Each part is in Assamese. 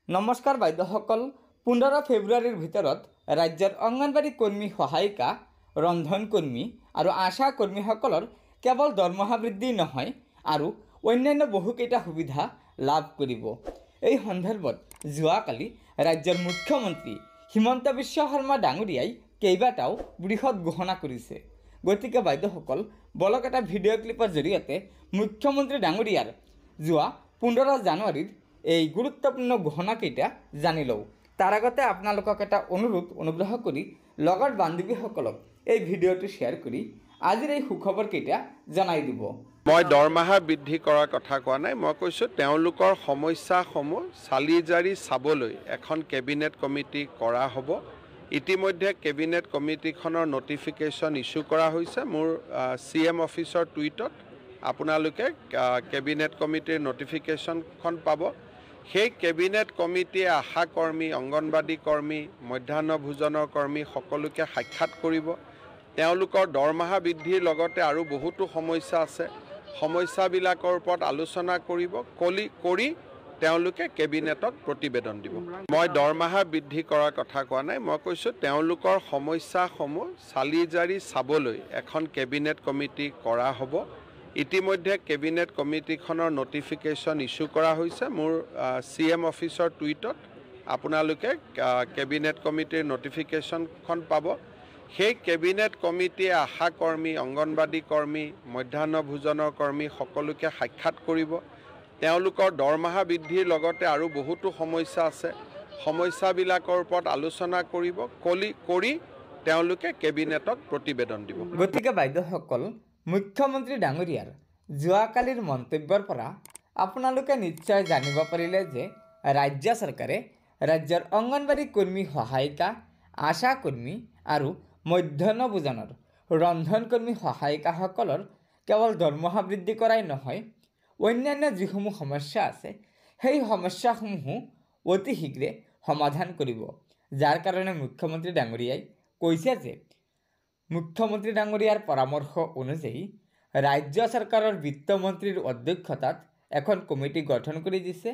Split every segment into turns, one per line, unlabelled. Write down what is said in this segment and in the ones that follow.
নমস্কাৰ বাইদেউসকল 15 ফেব্ৰুৱাৰীৰ ভিতৰত ৰাজ্যৰ অংগনবাড়ী কৰ্মী সহায়িকা ৰন্ধন কৰ্মী আৰু আশা কৰ্মীসকলৰ কেৱল দৰমহা বৃদ্ধি নহয় আৰু অন্যান্য বহুকেইটা সুবিধা লাভ কৰিব। এই সন্দৰ্ভত যোৱাকালি ৰাজ্যৰ মুখ্যমন্ত্ৰী হিমন্ত বিশ্ব শৰ্মা ডাঙৰীয়াই কেইবাটাও বৃহৎ ঘোষণা কৰিছে। গতিকে বাইদেউসকল বলক এটা ভিডিঅ' ক্লিপৰ জৰিয়তে মুখ্যমন্ত্ৰী ডাঙৰীয়াৰ যোৱা 15 জানুৱাৰীৰ এই গুৰুত্বপূৰ্ণ ঘোষণাকেইটা জানি লওঁ। তাৰ আগতে আপোনালোকক এটা অনুগ্ৰহ কৰি লগৰ বান্ধৱীসকলক এই ভিডিঅ'টো শ্বেয়াৰ কৰি আজিৰ এই সুখবৰকেইটা জনাই দিব।
মই দৰমহা বৃদ্ধি কৰাৰ কথা কোৱা নাই, মই কৈছোঁ তেওঁলোকৰ সমস্যাসমূহ চালি জাৰি চাবলৈ এখন কেবিনেট কমিটি কৰা হ'ব। ইতিমধ্যে কেবিনেট কমিটিখনৰ নটিফিকেশ্যন ইছ্যু কৰা হৈছে। মোৰ CM অফিচৰ টুইটত আপোনালোকে কেবিনেট কমিটিৰ নটিফিকেশ্যনখন পাব। সেই কেবিনেট কমিটিয়ে আশা কৰ্মী, অংগনবাড়ী কৰ্মী, মধ্যাহ্ন ভোজনৰ কৰ্মী সকলোকে সাক্ষাৎ কৰিব। তেওঁলোকৰ দৰমহা বৃদ্ধিৰ লগতে আৰু বহুতো সমস্যা আছে, সমস্যাবিলাকৰ ওপৰত আলোচনা কৰি তেওঁলোকে কেবিনেটত প্ৰতিবেদন দিব। মই দৰমহা বৃদ্ধি কৰাৰ কথা কোৱা নাই, মই কৈছোঁ তেওঁলোকৰ সমস্যাসমূহ চালি জাৰি চাবলৈ এখন কেবিনেট কমিটি কৰা হ'ব। ইতিমধ্যে কেবিনেট কমিটিখনৰ নটিফিকেশ্যন ইছ্যু কৰা হৈছে। মোৰ CM অফিচৰ টুইটত আপোনালোকে কেবিনেট কমিটিৰ নটিফিকেশ্যনখন পাব। সেই কেবিনেট কমিটিয়ে আশা কৰ্মী, অংগনবাড়ী কৰ্মী, মধ্যাহ্ন ভোজনৰ কৰ্মী সকলোকে সাক্ষাৎ কৰিব। তেওঁলোকৰ দৰমহা বৃদ্ধিৰ লগতে আৰু বহুতো সমস্যা আছে, সমস্যাবিলাকৰ ওপৰত আলোচনা কৰি তেওঁলোকে কেবিনেটত প্ৰতিবেদন দিব।
গতিকে বাইদেউসকল মুখ্যমন্ত্ৰী ডাঙৰীয়াৰ যোৱাকালিৰ মন্তব্যৰ পৰা আপোনালোকে নিশ্চয় জানিব পাৰিলে যে ৰাজ্য চৰকাৰে ৰাজ্যৰ অংগনবাড়ী কৰ্মী সহায়িকা, আশা কৰ্মী আৰু মধ্যাহ্ন ভোজনৰ ৰন্ধন কৰ্মী সহায়িকাসকলৰ কেৱল দৰমহা বৃদ্ধি কৰাই নহয়, অন্যান্য যিসমূহ সমস্যা আছে সেই সমস্যাসমূহো অতি শীঘ্ৰে সমাধান কৰিব। যাৰ কাৰণে মুখ্যমন্ত্ৰী ডাঙৰীয়াই কৈছে যে মুখ্যমন্ত্ৰী ডাঙৰীয়াৰ পৰামৰ্শ অনুযায়ী ৰাজ্য চৰকাৰৰ বিত্তমন্ত্ৰীৰ অধ্যক্ষতাত এখন কমিটি গঠন কৰি দিছে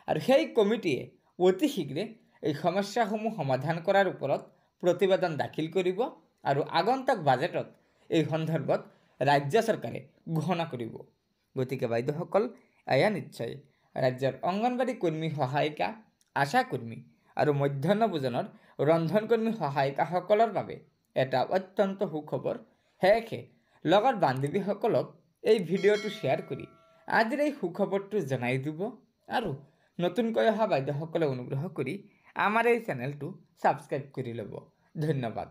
আৰু সেই কমিটিয়ে অতি শীঘ্ৰে এই সমস্যাসমূহ সমাধান কৰাৰ ওপৰত প্ৰতিবেদন দাখিল কৰিব আৰু আগন্তুক বাজেটত এই সন্দৰ্ভত ৰাজ্য চৰকাৰে ঘোষণা কৰিব। গতিকে বাইদেউসকল এয়া নিশ্চয় ৰাজ্যৰ অংগনবাড়ী কৰ্মী সহায়িকা, আশা কৰ্মী আৰু মধ্যাহ্ন ভোজনৰ ৰন্ধন কৰ্মী সহায়িকাসকলৰ বাবে এটা অত্যন্ত সুখবৰ। সেয়েহে লগৰ বান্ধৱীসকলক এই ভিডিঅ'টো শ্বেয়াৰ কৰি আজিৰ এই সুখবৰটো জনাই দিব আৰু নতুনকৈ অহা বাইদেউসকলে অনুগ্ৰহ কৰি আমাৰ এই চেনেলটো ছাবস্ক্ৰাইব কৰি ল'ব। ধন্যবাদ।